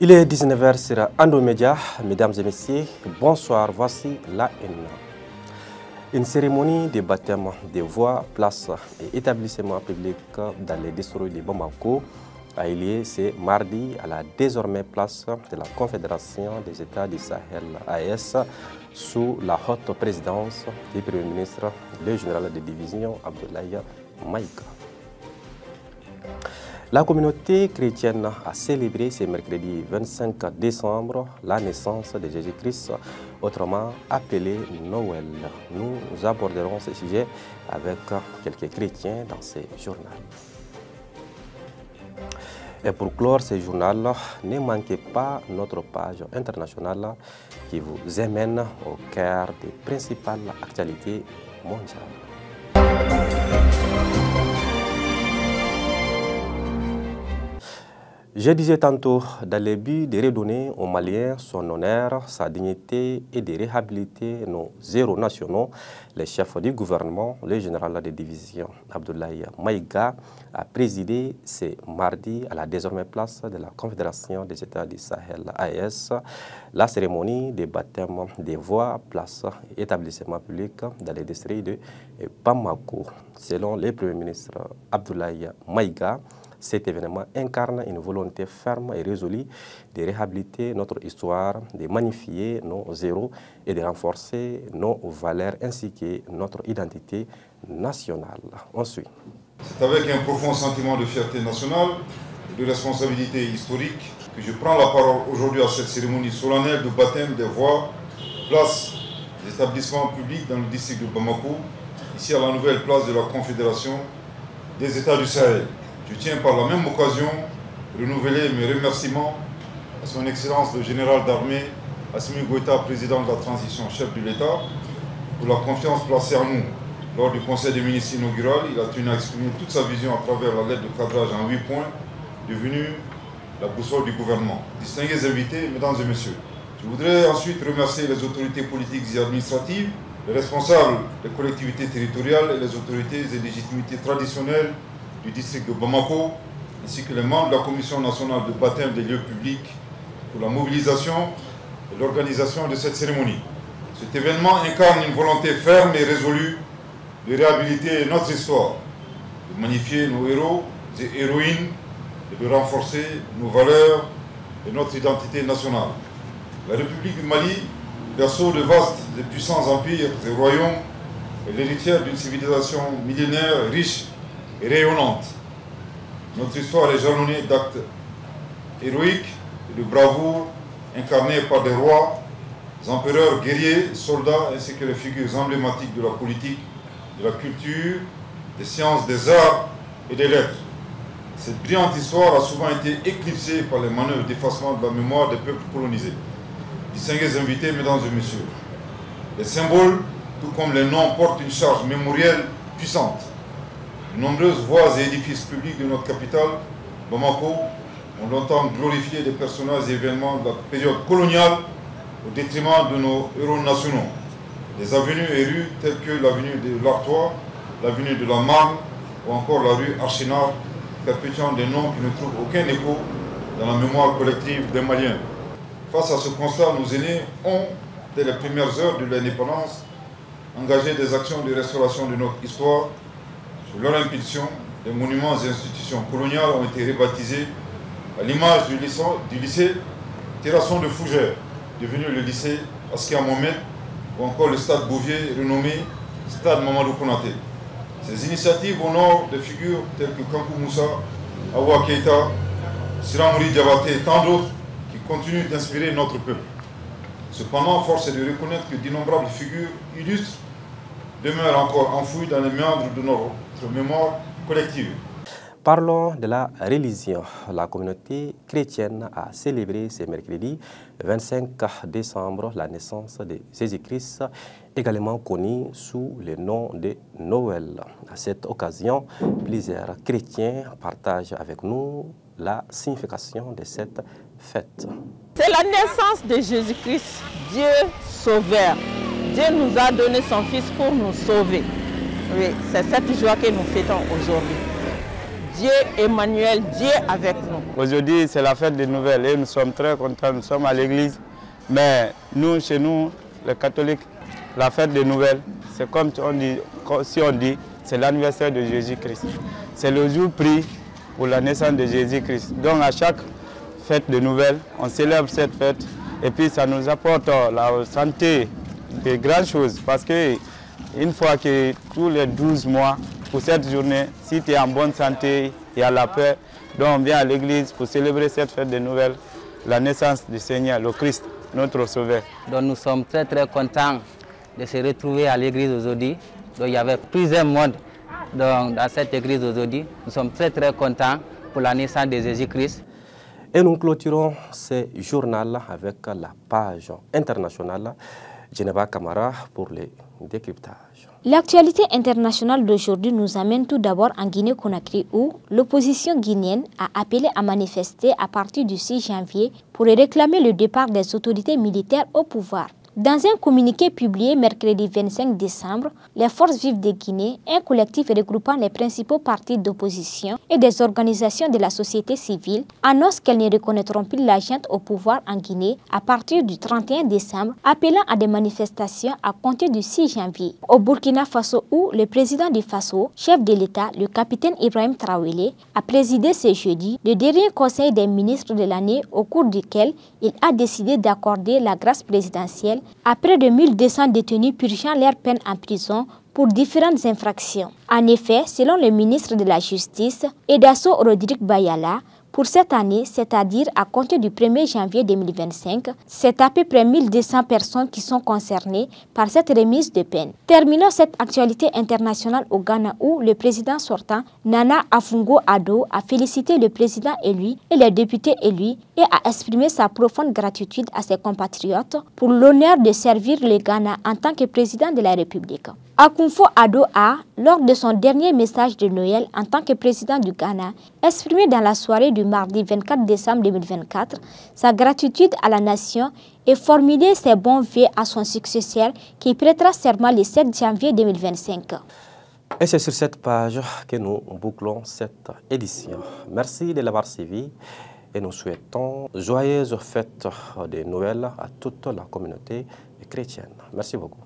Il est 19h sur Andomédia. Mesdames et messieurs, bonsoir. Voici la une. Une cérémonie de baptême des voies, places et établissements publics dans les districts de Bamako a eu lieu ce mardi à la désormais place de la Confédération des États du Sahel AES sous la haute présidence du Premier ministre, le général de division Abdoulaye Maïga. La communauté chrétienne a célébré ce mercredi 25 décembre la naissance de Jésus-Christ, autrement appelé Noël. Nous aborderons ce sujet avec quelques chrétiens dans ce journal. Et pour clore ce journal, ne manquez pas notre page internationale qui vous amène au cœur des principales actualités mondiales. Je disais tantôt, dans le but de redonner aux Maliens son honneur, sa dignité et de réhabiliter nos héros nationaux, le chef du gouvernement, le général de division Abdoulaye Maïga, a présidé ce mardi à la désormais place de la Confédération des États du Sahel AES la cérémonie de baptême des voies, places et établissements publics dans les districts de Bamako. Selon le Premier ministre Abdoulaye Maïga, cet événement incarne une volonté ferme et résolue de réhabiliter notre histoire, de magnifier nos héros et de renforcer nos valeurs ainsi que notre identité nationale. On suit. C'est avec un profond sentiment de fierté nationale et de responsabilité historique que je prends la parole aujourd'hui à cette cérémonie solennelle de baptême des voies, places, des établissements publics dans le district de Bamako, ici à la nouvelle place de la Confédération des États du Sahel. Je tiens par la même occasion à renouveler mes remerciements à son Excellence le général d'armée Assimi Goïta, président de la transition, chef de l'État, pour la confiance placée en nous. Lors du Conseil des ministres inaugural, il a tenu à exprimer toute sa vision à travers la lettre de cadrage en 8 points, devenue la boussole du gouvernement. Distingués invités, mesdames et messieurs, je voudrais ensuite remercier les autorités politiques et administratives, les responsables des collectivités territoriales et les autorités et légitimités traditionnelles du district de Bamako, ainsi que les membres de la Commission nationale de baptême des lieux publics pour la mobilisation et l'organisation de cette cérémonie. Cet événement incarne une volonté ferme et résolue de réhabiliter notre histoire, de magnifier nos héros et héroïnes et de renforcer nos valeurs et notre identité nationale. La République du Mali, berceau de vastes et puissants empires et royaumes, est l'héritière d'une civilisation millénaire riche et rayonnante. Notre histoire est jalonnée d'actes héroïques et de bravoure incarnés par des rois, des empereurs, guerriers, soldats, ainsi que les figures emblématiques de la politique, de la culture, des sciences, des arts et des lettres. Cette brillante histoire a souvent été éclipsée par les manœuvres d'effacement de la mémoire des peuples colonisés. Distingués invités, mesdames et messieurs, les symboles, tout comme les noms, portent une charge mémorielle puissante. De nombreuses voies et édifices publics de notre capitale, Bamako, ont longtemps glorifié des personnages et événements de la période coloniale au détriment de nos héros nationaux. Des avenues et rues telles que l'avenue de l'Artois, l'avenue de la Marne ou encore la rue Archénard, perpétuant des noms qui ne trouvent aucun écho dans la mémoire collective des Maliens. Face à ce constat, nos aînés ont, dès les premières heures de l'indépendance, engagé des actions de restauration de notre histoire. Sous leur impulsion, des monuments et institutions coloniales ont été rebaptisés à l'image du lycée Terrasson de Fougères, devenu le lycée Askia Mohamed, ou encore le stade Bouvier, renommé stade Mamadou Konaté. Ces initiatives honorent des figures telles que Kankou Moussa, Awa Keita, Siramouri Diabaté et tant d'autres qui continuent d'inspirer notre peuple. Cependant, force est de reconnaître que d'innombrables figures illustres demeurent encore enfouies dans les méandres de notre mémoire collective. Parlons de la religion. La communauté chrétienne a célébré ce mercredi 25 décembre la naissance de Jésus-Christ, également connu sous le nom de Noël. À cette occasion, plusieurs chrétiens partagent avec nous la signification de cette fête. C'est la naissance de Jésus-Christ, Dieu sauveur. Dieu nous a donné son Fils pour nous sauver. Oui, c'est cette joie que nous fêtons aujourd'hui. Dieu Emmanuel, Dieu avec nous. Aujourd'hui, c'est la fête des nouvelles et nous sommes très contents. Nous sommes à l'église. Mais nous, chez nous, les catholiques, la fête des nouvelles, c'est comme si on dit, c'est l'anniversaire de Jésus-Christ. C'est le jour pris pour la naissance de Jésus-Christ. Donc à chaque fête de nouvelles, on célèbre cette fête et puis ça nous apporte la santé, de grandes choses. Parce qu'une fois que tous les 12 mois, pour cette journée, si tu es en bonne santé, il y a la paix. Donc on vient à l'église pour célébrer cette fête de nouvelles, la naissance du Seigneur, le Christ, notre Sauveur. Donc nous sommes très contents de se retrouver à l'église aujourd'hui. Donc il y avait plusieurs mondes dans cette église aujourd'hui. Nous sommes très contents pour la naissance de Jésus-Christ. Et nous clôturons ce journal avec la page internationale. Geneva Camara pour les décryptages. L'actualité internationale d'aujourd'hui nous amène tout d'abord en Guinée-Conakry où l'opposition guinéenne a appelé à manifester à partir du 6 janvier pour réclamer le départ des autorités militaires au pouvoir. Dans un communiqué publié mercredi 25 décembre, les Forces vives de Guinée, un collectif regroupant les principaux partis d'opposition et des organisations de la société civile, annoncent qu'elles ne reconnaîtront plus la junte au pouvoir en Guinée à partir du 31 décembre, appelant à des manifestations à compter du 6 janvier. Au Burkina Faso où le président du Faso, chef de l'État, le capitaine Ibrahim Traoré, a présidé ce jeudi le dernier conseil des ministres de l'année au cours duquel il a décidé d'accorder la grâce présidentielle à près de 1200 détenus purgeant leur peine en prison pour différentes infractions. En effet, selon le ministre de la Justice, Edasso Rodrigue Bayala, pour cette année, c'est-à-dire à compter du 1er janvier 2025, c'est à peu près 1200 personnes qui sont concernées par cette remise de peine. Terminons cette actualité internationale au Ghana où le président sortant, Nana Akufo-Addo, a félicité le président élu et les députés élus et a exprimé sa profonde gratitude à ses compatriotes pour l'honneur de servir le Ghana en tant que président de la République. Akufo-Addo a, lors de son dernier message de Noël en tant que président du Ghana, exprimé dans la soirée du mardi 24 décembre 2024 sa gratitude à la nation et formulé ses bons vœux à son successeur qui prêtera serment le 7 janvier 2025. Et c'est sur cette page que nous bouclons cette édition. Merci de l'avoir suivi et nous souhaitons joyeuses fêtes de Noël à toute la communauté chrétienne. Merci beaucoup.